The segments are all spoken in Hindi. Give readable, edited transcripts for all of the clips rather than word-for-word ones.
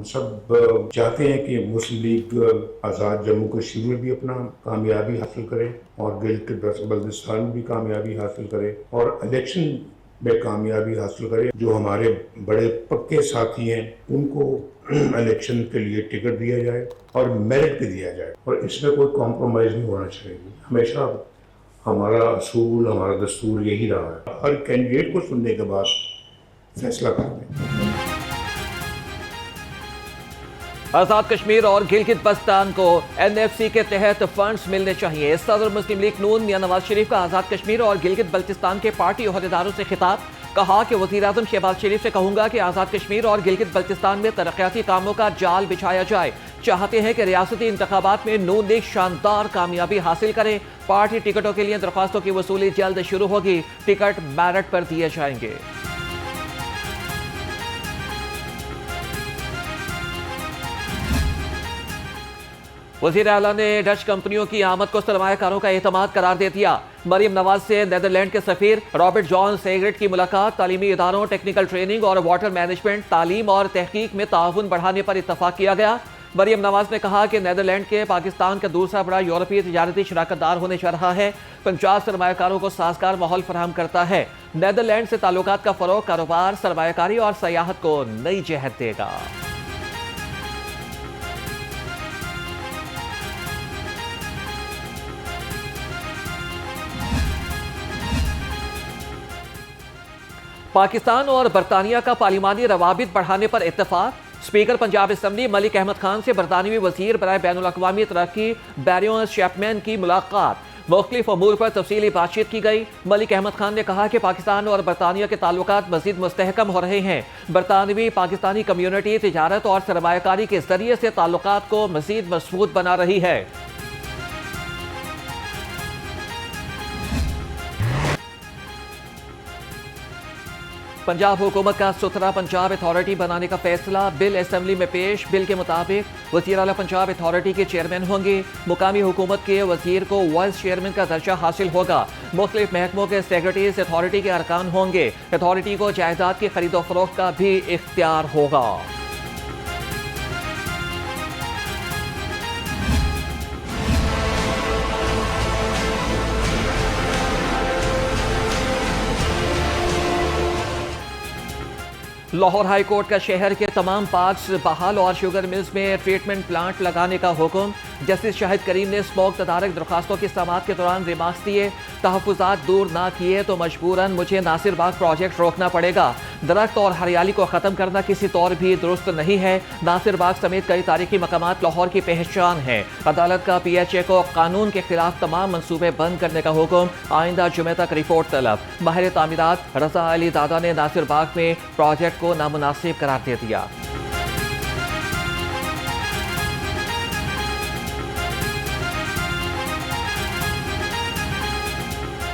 सब चाहते हैं कि मुस्लिम लीग आज़ाद जम्मू कश्मीर में भी अपना कामयाबी हासिल करे और गिलगित बल्तिस्तान में भी कामयाबी हासिल करे और इलेक्शन में कामयाबी हासिल करे। जो हमारे बड़े पक्के साथी हैं उनको इलेक्शन के लिए टिकट दिया जाए और मेरिट पे दिया जाए और इसमें कोई कॉम्प्रोमाइज़ नहीं होना चाहिए। हमेशा हमारा असूल, हमारा दस्तूर यही रहा है, हर कैंडिडेट को सुनने के बाद फैसला करते हैं। आज़ाद कश्मीर और गिलगित बल्तिस्तान को NFC के तहत फंड्स मिलने चाहिए। सदर मुस्लिम लीग नून मियां नवाज शरीफ का आज़ाद कश्मीर और गिलगित बल्तिस्तान के पार्टी ओहदेदारों से खिताब। कहा कि वज़ीर-ए-आज़म शहबाज शरीफ से कहूंगा कि आज़ाद कश्मीर और गिलगित बल्तिस्तान में तरक्याती कामों का जाल बिछाया जाए। चाहते हैं कि रियासती इंतखाबात में नून लीग शानदार कामयाबी हासिल करें। पार्टी टिकटों के लिए दरख्वास्तों की वसूली जल्द शुरू होगी। टिकट मेरिट पर दिए जाएंगे। वज़ीर आला ने डच कंपनियों की आमद को सरमायाकारों का एतमाद करार दे दिया। मरियम नवाज से नीदरलैंड के सफीर रॉबर्ट जॉन सेग्रेट की मुलाकात। तालीमी इदारों, टेक्निकल ट्रेनिंग और वाटर मैनेजमेंट, तालीम और तहकीक में ताउन बढ़ाने पर इत्तफाक किया गया। मरियम नवाज ने कहा कि नीदरलैंड के पाकिस्तान का दूसरा बड़ा यूरोपीय तिजारती शराकतदार होने जा रहा है। पंजाब सरमायाकारों को साजगार माहौल फराहम करता है। नीदरलैंड से ताल्लुकात का फरोग कारोबार, सरमायाकारी और सयाहत को नई जहत देगा। पाकिस्तान और बरतानिया का पार्लिमानी रवाबित बढ़ाने पर इत्तेफाक। स्पीकर पंजाब असम्बली मलिक अहमद खान से बरतानवी वजीर बराए बैनुल-अक़वामी तरक्की बैरियन चैपमैन की मुलाकात। मुख्तलिफ अमूर पर तफसीली बातचीत की गई। मलिक अहमद खान ने कहा कि पाकिस्तान और बरतानिया के ताल्लुकात मजीद मुस्तहकम हो रहे हैं। बरतानवी पाकिस्तानी कम्यूनिटी तिजारत और सरमायाकारी के जरिए से ताल्लुकात को मजीद मजबूत बना रही है। पंजाब हुकूमत का सुथरा पंजाब अथॉरिटी बनाने का फैसला। बिल असेंबली में पेश। बिल के मुताबिक वज़ीर आला पंजाब अथॉरिटी के चेयरमैन होंगे। मुकामी हुकूमत के वज़ीर को वाइस चेयरमैन का दर्जा हासिल होगा। मुख्तलिफ महकमों के सेक्रेटरीज अथॉरिटी के अरकान होंगे। अथॉरिटी को जायदाद की खरीदो फरोख्त का भी इख्तियार होगा। लाहौर हाई कोर्ट का शहर के तमाम पार्क्स बहाल और शुगर मिल्स में ट्रीटमेंट प्लांट लगाने का हुक्म। जस्टिस शाहिद करीम ने स्मोक तदारक दरखास्तों की समाअत के दौरान रिमार्क्स दिए। तहफ़्फ़ुज़ात दूर ना किए तो मजबूरन मुझे नासिर बाग प्रोजेक्ट रोकना पड़ेगा। दरख्त और हरियाली को ख़त्म करना किसी तौर भी दुरुस्त नहीं है। नासिर बाग समेत कई तारीखी मकामात लाहौर की पहचान है। अदालत का PHA को कानून के खिलाफ तमाम मनसूबे बंद करने का हुक्म। आइंदा जुमे तक रिपोर्ट तलब। माहिर तामीरात रज़ा अली दादा ने नासिर बाग में प्रोजेक्ट को नामुनासिब करार दे दिया।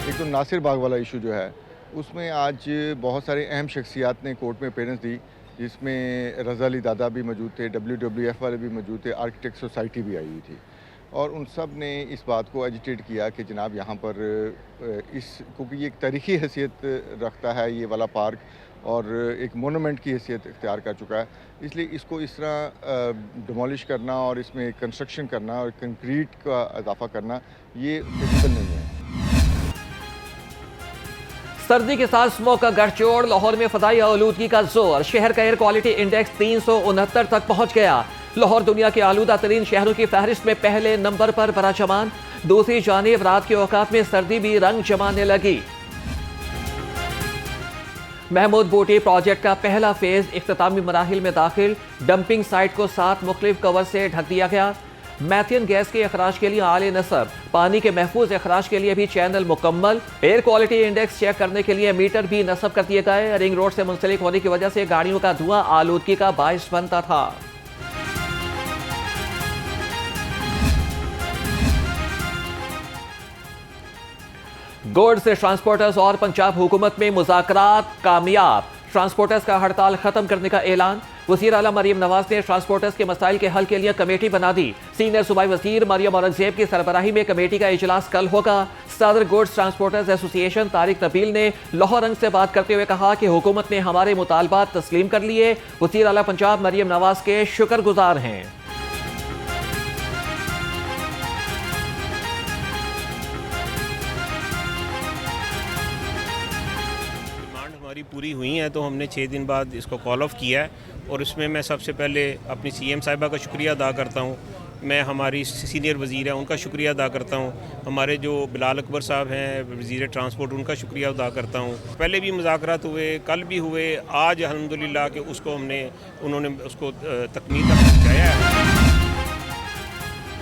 एक तो नासिर बाग वाला इशू जो है उसमें आज बहुत सारे अहम शख्सियात ने कोर्ट में अपीयरेंस दी, जिसमें रज़ा अली दादा भी मौजूद थे, WWF वाले भी मौजूद थे, आर्किटेक्ट सोसाइटी भी आई हुई थी और उन सब ने इस बात को एजिटेट किया कि जनाब यहाँ पर इस क्योंकि ये एक तारीख़ी हैसियत रखता है ये वाला पार्क और एक मोनूमेंट की हैसियत इख्तियार कर चुका है, इसलिए इसको इस तरह डिमोलिश करना और इसमें कंस्ट्रक्शन करना और कंक्रीट का इजाफा करना ये पॉसिबल नहीं है। सर्दी के साथ स्मोक का गठजोड़। लाहौर में फदाई आलूदगी का जोर। शहर का एयर क्वालिटी इंडेक्स 369 तक पहुंच गया। लाहौर दुनिया के आलूदा तरीन शहरों की फहरिस्त में पहले नंबर पर बराजमान। दूसरी जानिब रात के औकात में सर्दी भी रंग जमाने लगी। महमूद बूटी प्रोजेक्ट का पहला फेज इख्तितामी मराहिल में दाखिल। डंपिंग साइट को 7 मुख्तलिफ कवर से ढक दिया गया। मैथियन गैस के अखराज के लिए आले नसब। पानी के महफूज अखराज के लिए भी चैनल मुकम्मल। एयर क्वालिटी इंडेक्स चेक करने के लिए मीटर भी नस्ब कर दिए गए। रिंग रोड से मुंसलिक होने की वजह से गाड़ियों का धुआं आलूदगी का बायस बनता था। गुड्स ट्रांसपोर्टर्स और पंजाब हुकूमत में मुज़ाकरात कामयाब। ट्रांसपोर्टर्स का हड़ताल खत्म करने का ऐलान। वज़ीर आला मरियम नवाज ने ट्रांसपोर्टर्स के मसाइल के हल के लिए कमेटी बना दी। सीनियर सूबाई वज़ीर मरियम औरंगजेब की सरबराही में कमेटी का इजलास कल होगा। सदर goods transporters association Tariq Nabeel ने लाहौर रंग से बात करते हुए कहा कि हुकूमत ने हमारे मुतालबात तस्लीम कर लिए। वज़ीर आला पंजाब मरियम नवाज के शुक्रगुजार हैं। हमारी पूरी हुई हैं तो हमने 6 दिन बाद इसको कॉल ऑफ किया है और इसमें मैं सबसे पहले अपनी सीएम साहिबा का शुक्रिया अदा करता हूँ। मैं हमारी सीनियर वज़ीर हैं उनका शुक्रिया अदा करता हूँ। हमारे जो बिलाल अकबर साहब हैं वज़ीर ट्रांसपोर्ट उनका शुक्रिया अदा करता हूँ। पहले भी मुज़ाकरात हुए, कल भी हुए, आज अल्हम्दुलिल्लाह कि उसको उन्होंने उसको तकमील तक पहुँचाया है।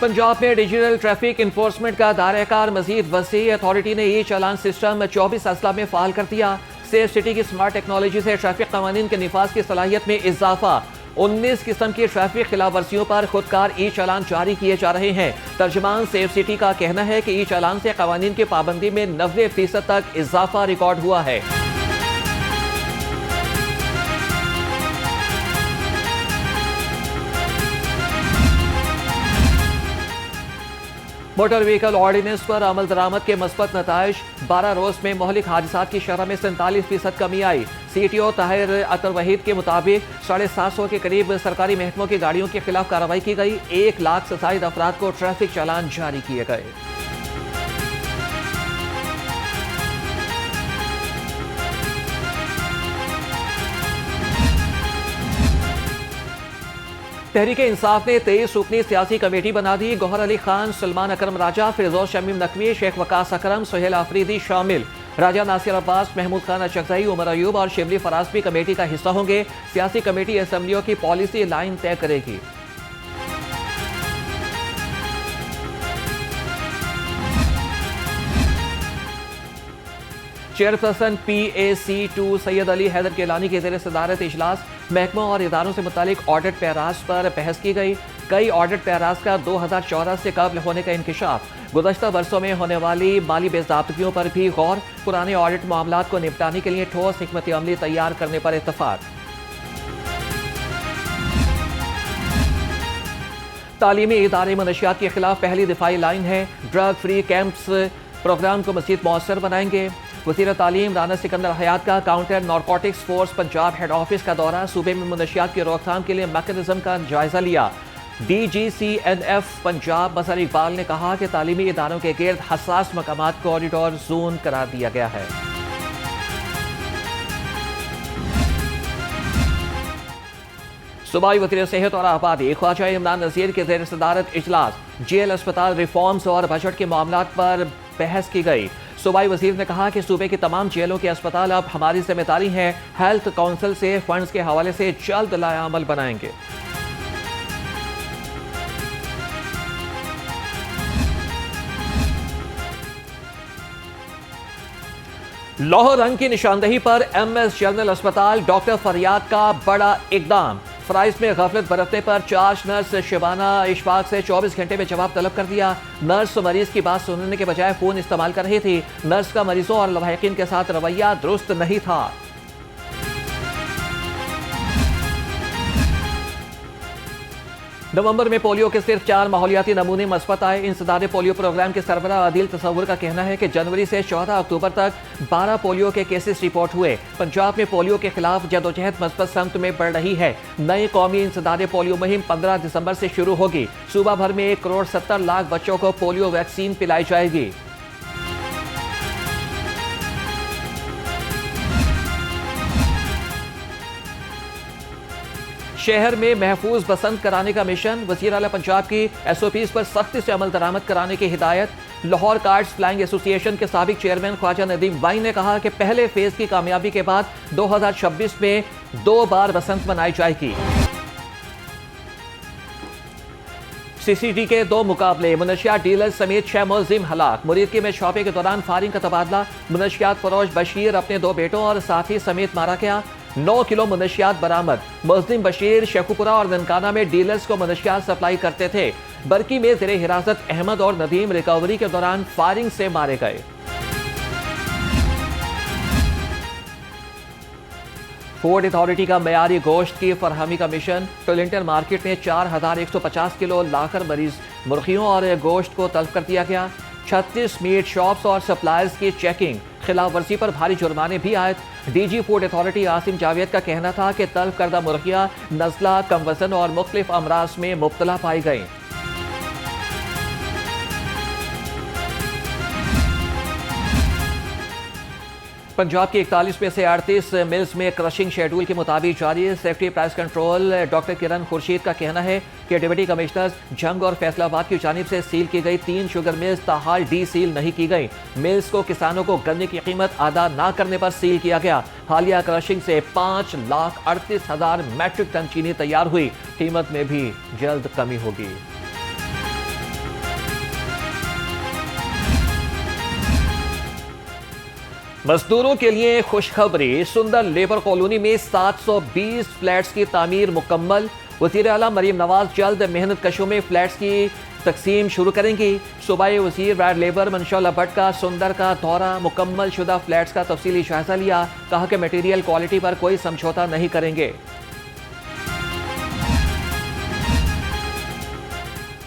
पंजाब में डिजिटल ट्रैफिक इन्फोर्समेंट का दायरा-ए-कार मजीद वसी। अथॉरिटी ने ई चालान सिस्टम 24 अजला में फ़ाल कर दिया। सेफ सिटी की स्मार्ट टेक्नोलॉजी से ट्रैफिक कवानीन के निफाज की सलाहियत में इजाफा। 19 किस्म की ट्रैफिक खिलाफ वर्जियों पर खुदकार ई चालान जारी किए जा रहे हैं। तर्जमान सेफ सिटी का कहना है कि ई चालान से कवानीन की पाबंदी में 90% तक इजाफा रिकॉर्ड हुआ है। मोटर व्हीकल ऑर्डिनेंस पर अमल दरामद के मस्बत नताइज। 12 रोज में मोहलिक हादसात की शरह में 47% कमी आई। CTO ताहिर अतर वहीद के मुताबिक 750 के करीब सरकारी महकमों की गाड़ियों के खिलाफ कार्रवाई की गई। 1 लाख से जायद अफराद को ट्रैफिक चालान जारी किए गए। तहरीक इंसाफ ने 23 रुकनी सियासी कमेटी बना दी। गौहर अली खान, सलमान अकरम राजा, फिरदौस शमीम नकवी, शेख वकास अकरम, सुहेल आफरीदी शामिल। राजा नासिर अब्बास, महमूद खान अचकजई, उमर अयूब और शिबली फराज भी कमेटी का हिस्सा होंगे। सियासी कमेटी असेंबलियों की पॉलिसी लाइन तय करेगी। चेयरपर्सन PAC2 सैयद अली हैदर केलानी की ज़ेर सदारत इजलास। महकमों और इदारों से मुतालिक ऑडिट पैराज पर बहस की गई। कई ऑडिट पैराज का 2014 से कबल होने का इंकशाफ। गुज़श्ता बरसों में होने वाली माली बेज़ाब्तगियों पर भी गौर। पुराने ऑडिट मामलात को निपटाने के लिए ठोस हिकमत अमली तैयार करने पर इत्तफाक। तालीमी इदारे मनशियात के खिलाफ पहली दिफाई लाइन है। ड्रग फ्री कैंप्स प्रोग्राम को मज़ीद मौसर बनाएंगे। वज़ीर तालीम राना सिकंदर हयात का counter narcotics force Punjab head office का दौरा। सूबे में मनशियात की रोकथाम के लिए मैकेनिज्म का जायजा लिया। DGCNF पंजाब मज़हर इकबाल ने कहा कि तालीमी इदारों के गिर्द हसास मकामात कॉरिडोर जोन करार दिया गया है। सूबाई वज़ीर सेहत और आबादी ख्वाजा इमरान नज़ीर के ज़ेर सदारत इजलास। जेल अस्पताल रिफॉर्म्स और बजट के मामलात पर बहस की गई। सूबाई वज़ीर ने कहा कि सूबे की तमाम जेलों के अस्पताल अब हमारी जिम्मेदारी है। हेल्थ काउंसिल से फंड्स के हवाले से जल्द लाएअमल बनाएंगे। लाहौर रंग की निशानदही पर MS जनरल अस्पताल डॉक्टर फरियाद का बड़ा इकदाम। फ्राइज में गफलत बरतने पर चार्ज नर्स शिबाना इशफाक से 24 घंटे में जवाब तलब कर दिया। नर्स मरीज की बात सुनने के बजाय फोन इस्तेमाल कर रही थी। नर्स का मरीजों और लवाहिकीन के साथ रवैया दुरुस्त नहीं था। नवंबर में पोलियो के सिर्फ 4 माहौलियाती नमूने मस्बत आए। इंसदादे पोलियो प्रोग्राम के सरबराह आदिल तसव्वुर का कहना है कि जनवरी से 14 अक्टूबर तक 12 पोलियो के केसेस रिपोर्ट हुए। पंजाब में पोलियो के खिलाफ जदोजहद मस्बत समत में बढ़ रही है। नई कौमी इंसदादे पोलियो मुहिम 15 दिसंबर से शुरू होगी। सूबा भर में 1 करोड़ 70 लाख बच्चों को पोलियो वैक्सीन पिलाई जाएगी। शहर में महफूज बसंत कराने का मिशन। वज़ीर आला पंजाब की SOPs पर सख्ती से अमल दरामद कराने की हिदायत। लाहौर कार्ड्स फ्लाइंग एसोसिएशन के साबिक चेयरमैन ख्वाजा नदीम वाई ने कहा कि पहले फेज की कामयाबी के बाद 2026 में 2 बार बसंत मनाई जाएगी। CCD के 2 मुकाबले। मुनशियात डीलर समेत 6 मुलजिम हलाक। मुरीदकी में शॉपिंग के दौरान फायरिंग का तबादला। मुनशियात फरोश बशीर अपने 2 बेटों और साथी समेत मारा गया। 9 किलो मुनशियात बरामद। मुस्लिम बशीर शेखुपुरा और ननकाना में डीलर्स को मुनशियात सप्लाई करते थे। बरकी में ज़ेरे हिरासत अहमद और नदीम रिकवरी के दौरान फायरिंग से मारे गए। फूड अथॉरिटी का मयारी गोश्त की फरहमी का मिशन। टोलिंटन मार्केट में 4150 किलो लाकर मरीज मुर्गियों और गोश्त को तलब कर दिया गया। 36 मीट शॉप्स और सप्लायर्स की चेकिंग, खिलाफ वर्जी पर भारी जुर्माने भी आए। DG food authority Asim Javed का कहना था कि तलब करदा मुर्गियां नज़ला, कम वजन और मुख्तलिफ अमराज में मुब्तला पाई गई। पंजाब की 41 में से 38 मिल्स में क्रशिंग शेड्यूल के मुताबिक जारी है। सेफ्टी प्राइस कंट्रोल डॉक्टर किरण खुर्शीद का कहना है कि डिप्टी कमिश्नर्स जंग और फैसलाबाद की जानिब से सील की गई 3 शुगर मिल्स ताहाल डी सील नहीं की गई। मिल्स को किसानों को गन्ने की कीमत अदा न करने पर सील किया गया। हालिया क्रशिंग से 5,38,000 मैट्रिक टन चीनी तैयार हुई। कीमत में भी जल्द कमी होगी। मजदूरों के लिए खुशखबरी, सुंदर लेबर कॉलोनी में 720 फ्लैट्स की तामीर मुकम्मल। वज़ीर आला मरीम नवाज जल्द मेहनत कशों में फ्लैट्स की तकसीम शुरू करेंगी। सूबाई वज़ीर वार्ड लेबर मनशौला भट्ट का सुंदर का दौरा, मुकम्मल शुदा फ्लैट्स का तफसीली जायजा लिया। कहा कि मटीरियल क्वालिटी पर कोई समझौता नहीं करेंगे।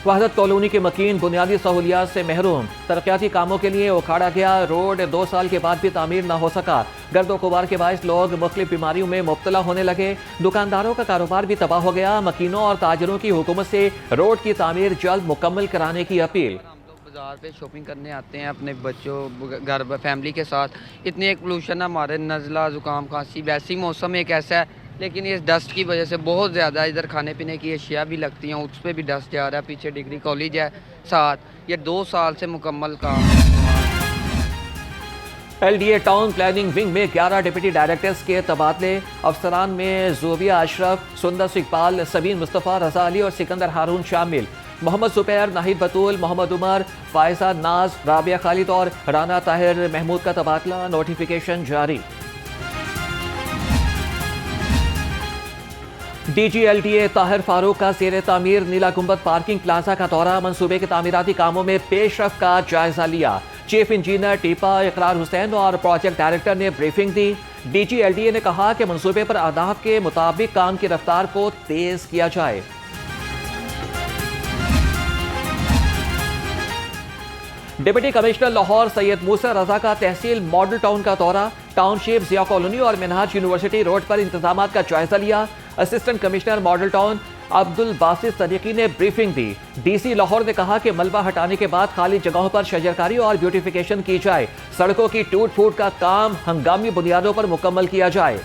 वहदत कॉलोनी के मकीन बुनियादी सहूलियात से महरूम। तरक्याती कामों के लिए उखाड़ा गया रोड 2 साल के बाद भी तामीर न हो सका। गर्दो गुबार के बायस लोग मुख्तलिफ बीमारियों में मुब्तला होने लगे। दुकानदारों का कारोबार भी तबाह हो गया। मकीनों और ताजरों की हुकूमत से रोड की तामीर जल्द मुकम्मल कराने की अपील। बाज़ार पे शॉपिंग करने आते हैं अपने बच्चों घर फैमिली के साथ। इतनी एक पोल्यूशन हमारे नज़ला, ज़ुकाम, खांसी, वैसे ही मौसम एक ऐसा है, लेकिन इस डस्ट की वजह से बहुत ज़्यादा इधर खाने पीने की अशिया भी लगती हैं, उस पर भी डस्ट जा रहा है। पीछे डिग्री कॉलेज है साथ, ये 2 साल से मुकम्मल काम। LDA टाउन प्लानिंग विंग में 11 डिप्टी डायरेक्टर्स के तबादले। अफसरान में ज़ोबिया अशरफ, सुंदर इकबाल, सबीन मुस्तफ़ा, रज़ा अली और सिकंदर हारून शामिल। मोहम्मद जुबैर, नाहिद बतूल, मोहम्मद उमर, फायजा नाज, राबिया खालिद और राना ताहिर महमूद का तबादला। नोटिफिकेशन जारी। DG-LDA ताहिर फारूक का ज़ेर तामीर नीला गुंबद पार्किंग प्लाजा का दौरा। मंसूबे के तामीराती कामों में पेशरफ का जायजा लिया। चीफ इंजीनियर टीपा इकरार हुसैन और प्रोजेक्ट डायरेक्टर ने ब्रीफिंग दी। DG-LDA ने कहा कि मंसूबे पर अहदाफ के मुताबिक काम की रफ्तार को तेज किया जाए। डिप्टी कमिश्नर लाहौर सैयद मूसा रजा का तहसील मॉडल टाउन का दौरा। टाउनशिप, जिया कॉलोनी और मिनहाज यूनिवर्सिटी रोड पर इंतजाम का जायजा लिया। Assistant commissioner model town Abdul Basit Siddiqui ने ब्रीफिंग दी। DC लाहौर ने कहा कि मलबा हटाने के बाद खाली जगहों पर शजरकारी और ब्यूटिफिकेशन की जाए। सड़कों की टूट फूट का काम हंगामी बुनियादों पर मुकम्मल किया जाए।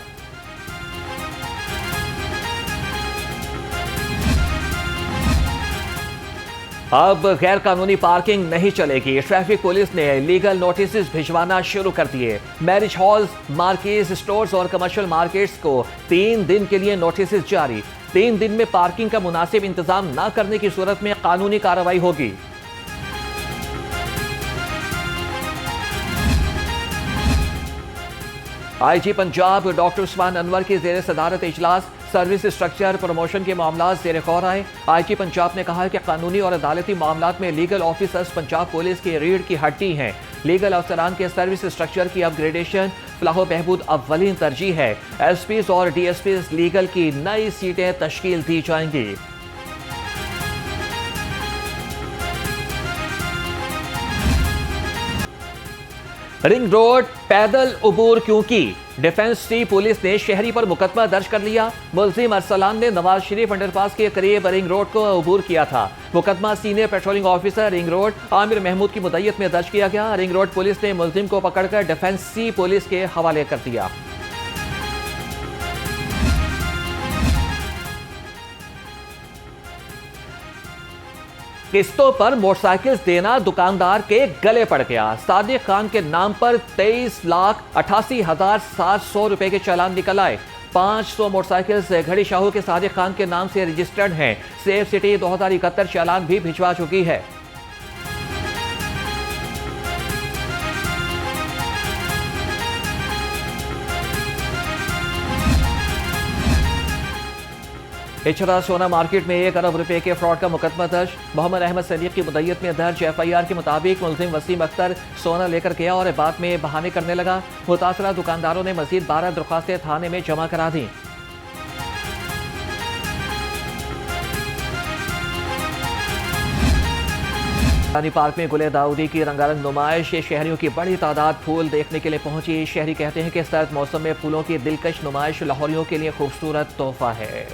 अब गैर कानूनी पार्किंग नहीं चलेगी। ट्रैफिक पुलिस ने लीगल नोटिस भिजवाना शुरू कर दिए। मैरिज हॉल्स, मार्केट्स, स्टोर्स और कमर्शियल मार्केट्स को 3 दिन के लिए नोटिस जारी। 3 दिन में पार्किंग का मुनासिब इंतजाम न करने की सूरत में कानूनी कार्रवाई होगी। IG पंजाब डॉक्टर उस्मान अनवर की ज़ेर सदारत इजलास। सर्विस स्ट्रक्चर प्रमोशन के मामला ज़ेर गौर आए। IG पंजाब ने कहा कि कानूनी और अदालती मामलात में लीगल ऑफिसर्स पंजाब पुलिस की रीढ़ की हड्डी हैं। लीगल अफसरान के सर्विस स्ट्रक्चर की अपग्रेडेशन फलाह बहबूद अव्वलीन तरजीह है। SPs और DSPs लीगल की नई सीटें तश्कील दी जाएंगी। रिंग रोड पैदल उबूर क्यों की? डिफेंस टी पुलिस ने शहरी पर मुकदमा दर्ज कर लिया। मुलजिम अरसलान ने नवाज शरीफ अंडरपास के करीब रिंग रोड को उबूर किया था। मुकदमा senior patrolling officer ring road Amir Mahmood की मुद्दत में दर्ज किया गया। रिंग रोड पुलिस ने मुलजिम को पकड़कर डिफेंस टी पुलिस के हवाले कर दिया। किस्तों पर मोटरसाइकिल देना दुकानदार के गले पड़ गया। सादिक खान के नाम पर 23,88,700 रुपए के चालान निकल आए। 500 मोटरसाइकिल घड़ी शाहू के सादिक खान के नाम से रजिस्टर्ड हैं। सेफ सिटी 2071 चालान भी भिजवा चुकी है। इचरा सोना मार्केट में 1 अरब रुपए के फ्रॉड का मुकदमा दर्ज। मोहम्मद अहमद सदीक की मुद्दत में दर्ज FIR के मुताबिक मुलजिम वसीम अख्तर सोना लेकर गया और बाद में बहाने करने लगा। मुतासरा दुकानदारों ने मजीद 12 दरख्वास्तें थाने में जमा करा दी। रानी पार्क में गुले दाऊदी की रंगारंग नुमाइश। शहरियों की बड़ी तादाद फूल देखने के लिए पहुंची। शहरी कहते हैं कि सर्द मौसम में फूलों की दिलकश नुमाइश लाहौरियों के लिए खूबसूरत तोहफा है।